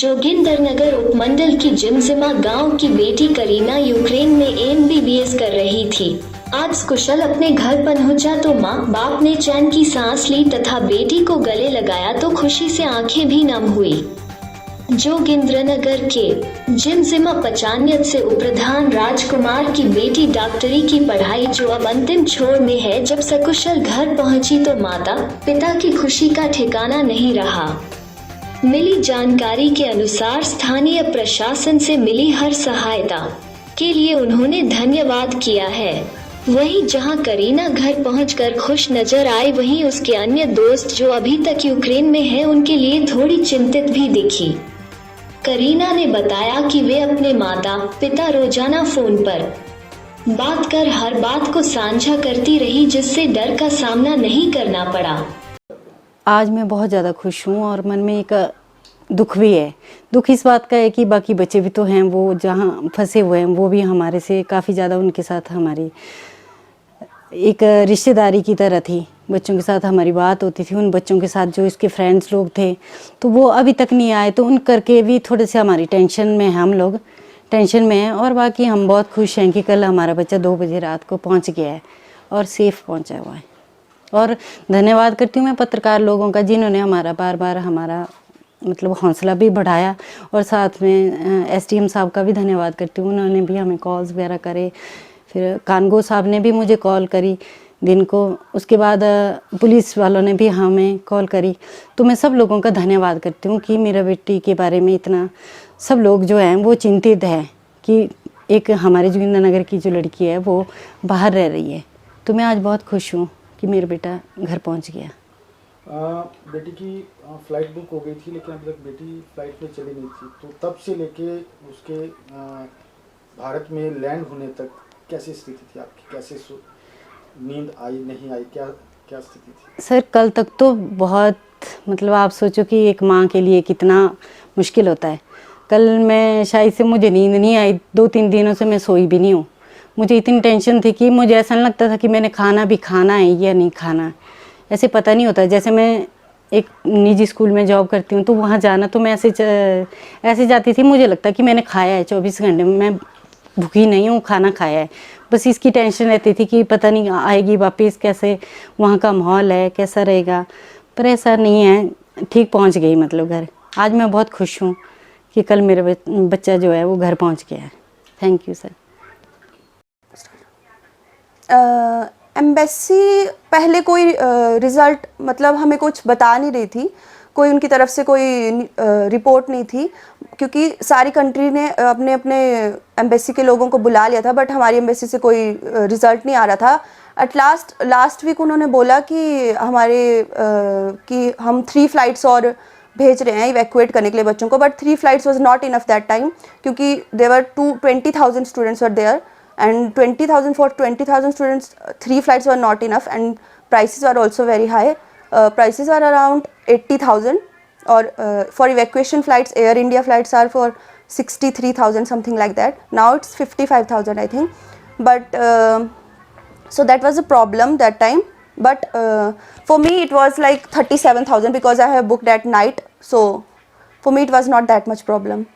जोगिंदरनगर उपमंडल की जिमजिमा गांव की बेटी करीना यूक्रेन में एमबीबीएस कर रही थी। आज कुशल अपने घर पहुंचा तो मां बाप ने चैन की सांस ली तथा बेटी को गले लगाया तो खुशी से आंखें भी नम हुई। जोगिंद्रनगर के जिमजिमा पचान्यत से उपप्रधान राजकुमार की बेटी डॉक्टरी की पढ़ाई जो अब अंतिम छोर में है, जब सकुशल घर पहुंची तो माता पिता की खुशी का ठिकाना नहीं रहा। मिली जानकारी के अनुसार स्थानीय प्रशासन से मिली हर सहायता के लिए उन्होंने धन्यवाद किया है। वहीं जहां करीना घर पहुंचकर खुश नजर आई, वहीं उसके अन्य दोस्त जो अभी तक यूक्रेन में हैं उनके लिए थोड़ी चिंतित भी दिखी। करीना ने बताया कि वे अपने माता पिता रोजाना फोन पर बात कर हर बात को साझा करती रही, जिससे डर का सामना नहीं करना पड़ा। आज मैं बहुत ज़्यादा खुश हूँ और मन में एक दुख भी है। दुख इस बात का है कि बाकी बच्चे भी तो हैं, वो जहाँ फंसे हुए हैं वो भी हमारे से काफ़ी ज़्यादा, उनके साथ हमारी एक रिश्तेदारी की तरह थी। बच्चों के साथ हमारी बात होती थी, उन बच्चों के साथ जो इसके फ्रेंड्स लोग थे तो वो अभी तक नहीं आए, तो उन करके भी थोड़े से हमारी टेंशन में हैं, हम लोग टेंशन में हैं। और बाकी हम बहुत खुश हैं कि कल हमारा बच्चा 2 बजे रात को पहुँच गया है और सेफ़ पहुँचा हुआ है। और धन्यवाद करती हूँ मैं पत्रकार लोगों का, जिन्होंने हमारा बार बार हमारा मतलब हौसला भी बढ़ाया। और साथ में एसडीएम साहब का भी धन्यवाद करती हूँ, उन्होंने भी हमें कॉल्स वगैरह करे। फिर कानगो साहब ने भी मुझे कॉल करी दिन को, उसके बाद पुलिस वालों ने भी हमें कॉल करी। तो मैं सब लोगों का धन्यवाद करती हूँ कि मेरा बेटी के बारे में इतना सब लोग जो हैं वो चिंतित है कि एक हमारे जोगिंद्रनगर की जो लड़की है वो बाहर रह रही है। तो मैं आज बहुत खुश हूँ कि मेरा बेटा घर पहुंच गया। बेटी की फ़्लाइट बुक हो गई थी, लेकिन अभी तक बेटी फ़्लाइट में चली नहीं थी, तो तब से लेके उसके भारत में लैंड होने तक कैसी स्थिति थी आपकी? कैसे नींद आई नहीं आई, क्या क्या स्थिति थी? सर कल तक तो बहुत, मतलब आप सोचो कि एक माँ के लिए कितना मुश्किल होता है। कल मैं शायद से मुझे नींद नहीं आई, 2-3 दिनों से मैं सोई भी नहीं हूँ। मुझे इतनी टेंशन थी कि मुझे ऐसा नहीं लगता था कि मैंने खाना भी खाना है या नहीं खाना, ऐसे पता नहीं होता। जैसे मैं एक निजी स्कूल में जॉब करती हूँ तो वहाँ जाना तो मैं ऐसे जाती थी, मुझे लगता कि मैंने खाया है 24 घंटे में, मैं भूखी नहीं हूँ, खाना खाया है। बस इसकी टेंशन रहती थी कि पता नहीं आएगी वापस, कैसे वहाँ का माहौल है, कैसा रहेगा। पर ऐसा नहीं है, ठीक पहुँच गई मतलब घर। आज मैं बहुत खुश हूँ कि कल मेरा बच्चा जो है वो घर पहुँच गया है। Thank you sir. एम्बेसी पहले कोई रिज़ल्ट मतलब हमें कुछ बता नहीं रही थी, कोई उनकी तरफ से कोई रिपोर्ट नहीं थी, क्योंकि सारी कंट्री ने अपने अपने एम्बेसी के लोगों को बुला लिया था, बट हमारी एम्बेसी से कोई रिज़ल्ट नहीं आ रहा था। एट लास्ट वीक उन्होंने बोला कि कि हम 3 फ्लाइट्स और भेज रहे हैं इवैक्यूएट करने के लिए बच्चों को, but 3 flights was not enough that time, क्योंकि there 20,000 students were there and 20,000 students, 3 flights were not enough, and prices are also very high. Prices are around 80,000, or for evacuation flights, Air India flights are for 63,000, something like that. Now it's 55,000 I think, but so that was a problem that time. But for me it was like 37,000 because I have booked at night, so for me it was not that much problem.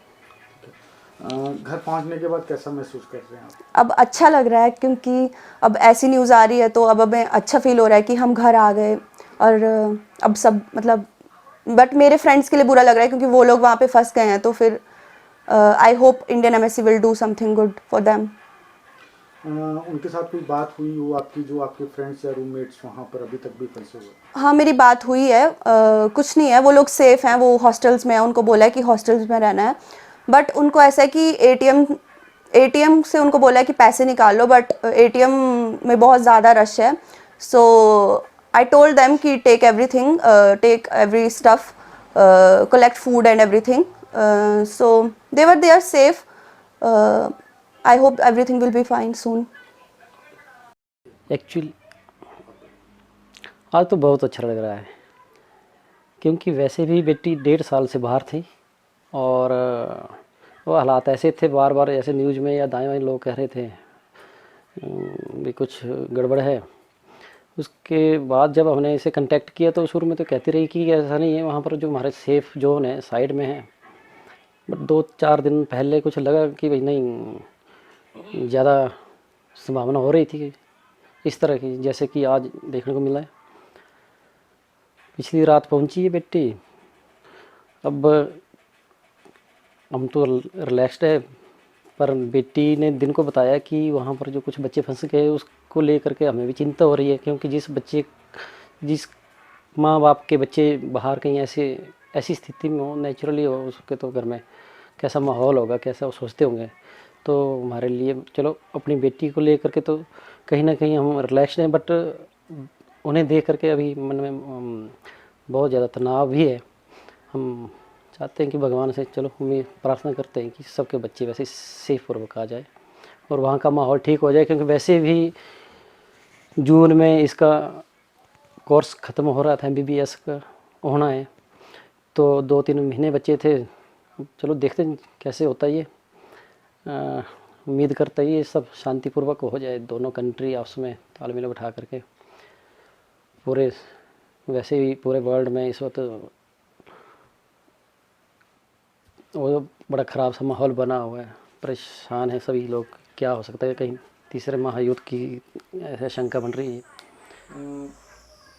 घर पहुंचने के बाद कैसा महसूस कर रहे हैं आप? अब अच्छा लग रहा है, क्योंकि अब ऐसी न्यूज़ आ रही है तो अब हमें अच्छा फील हो रहा है कि हम घर आ गए। और अब सब मतलब, बट मेरे फ्रेंड्स के लिए बुरा लग रहा है क्योंकि वो लोग वहाँ पे फंस गए हैं, तो फिर I hope Indian embassy will do something good for them. उनके साथ कोई बात हुई हो आपकी, जो आपके फ्रेंड्स या रूममेट्स वहाँ पर अभी तक भी फंसे हुए? हाँ, मेरी बात हुई है। कुछ नहीं है, वो लोग सेफ़ हैं, वो हॉस्टल्स में हैं, उनको बोला है कि हॉस्टल्स में रहना है। बट उनको ऐसा है कि एटीएम से उनको बोला है कि पैसे निकाल लो, बट एटीएम में बहुत ज़्यादा रश है। सो आई टोल्ड देम कि take everything, take every stuff, collect food and everything. So they are safe. I hope everything will be fine soon. Actually आज तो बहुत अच्छा लग रहा है, क्योंकि वैसे भी बेटी 1.5 साल से बाहर थी और वो हालात ऐसे थे, बार बार ऐसे न्यूज़ में या दाएं बाएं लोग कह रहे थे भी कुछ गड़बड़ है। उसके बाद जब हमने इसे कांटेक्ट किया तो शुरू में तो कहती रही कि ऐसा नहीं है, वहाँ पर जो हमारे सेफ़ जोन है साइड में है, बट 2-4 दिन पहले कुछ लगा कि भाई नहीं, ज़्यादा संभावना हो रही थी इस तरह की, जैसे कि आज देखने को मिला है। पिछली रात पहुंची है बेटी। अब हम तो रिलैक्स्ड है, पर बेटी ने दिन को बताया कि वहाँ पर जो कुछ बच्चे फंस गए उसको लेकर के हमें भी चिंता हो रही है, क्योंकि जिस माँ बाप के बच्चे बाहर कहीं ऐसी स्थिति में हो, नेचुरली हो, उसके तो घर में कैसा माहौल होगा, कैसा वो सोचते होंगे। तो हमारे लिए चलो अपनी बेटी को लेकर के तो कहीं ना कहीं हम रिलैक्स्ड हैं, बट उन्हें देख करके अभी मन में बहुत ज़्यादा तनाव भी है। हम चाहते हैं कि भगवान से चलो हम प्रार्थना करते हैं कि सबके बच्चे वैसे सेफ पूर्वक आ जाए और वहाँ का माहौल ठीक हो जाए, क्योंकि वैसे भी जून में इसका कोर्स ख़त्म हो रहा था, MBBS का होना है, तो 2-3 महीने बच्चे थे। चलो देखते हैं कैसे होता है ये। उम्मीद करते हैं ये सब शांतिपूर्वक हो जाए, दोनों कंट्री आपस में तालमेल बैठा करके। पूरे वैसे भी पूरे वर्ल्ड में इस वक्त वो बड़ा ख़राब सा माहौल बना हुआ है, परेशान है सभी लोग। क्या हो सकता है, कहीं तीसरे महायुद्ध की ऐसे शंका बन रही है।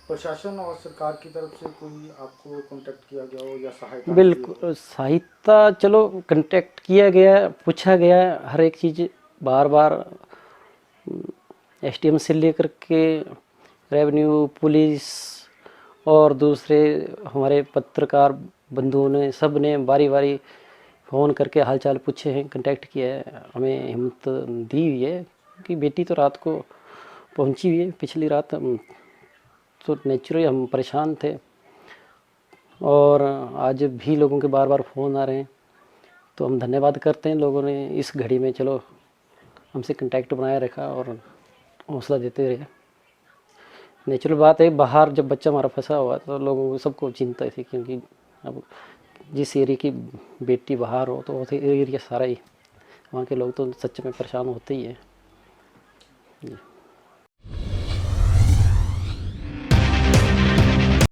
प्रशासन और सरकार की तरफ से कोई आपको कांटेक्ट किया गया हो या सहायता? बिल्कुल सहायता, चलो कांटेक्ट किया गया, पूछा गया, हर एक चीज़ बार बार SDM से लेकर के रेवेन्यू, पुलिस और दूसरे हमारे पत्रकार बंधुओं ने, सब ने बारी बारी फ़ोन करके हालचाल पूछे हैं, कांटेक्ट किया है, हमें हिम्मत दी हुई है कि बेटी तो रात को पहुंची हुई है। पिछली रात तो नेचुरली हम परेशान थे, और आज भी लोगों के बार बार फ़ोन आ रहे हैं, तो हम धन्यवाद करते हैं लोगों ने इस घड़ी में चलो हमसे कांटेक्ट बनाए रखा और हौसला देते रहे। नेचुरल बात है, बाहर जब बच्चा हमारा फंसा हुआ तो लोगों को सबको चिंता थी, क्योंकि अब जिस एरिया की बेटी बाहर हो तो वो एरिया सारा ही, वहाँ के लोग तो सच में परेशान होते ही हैं।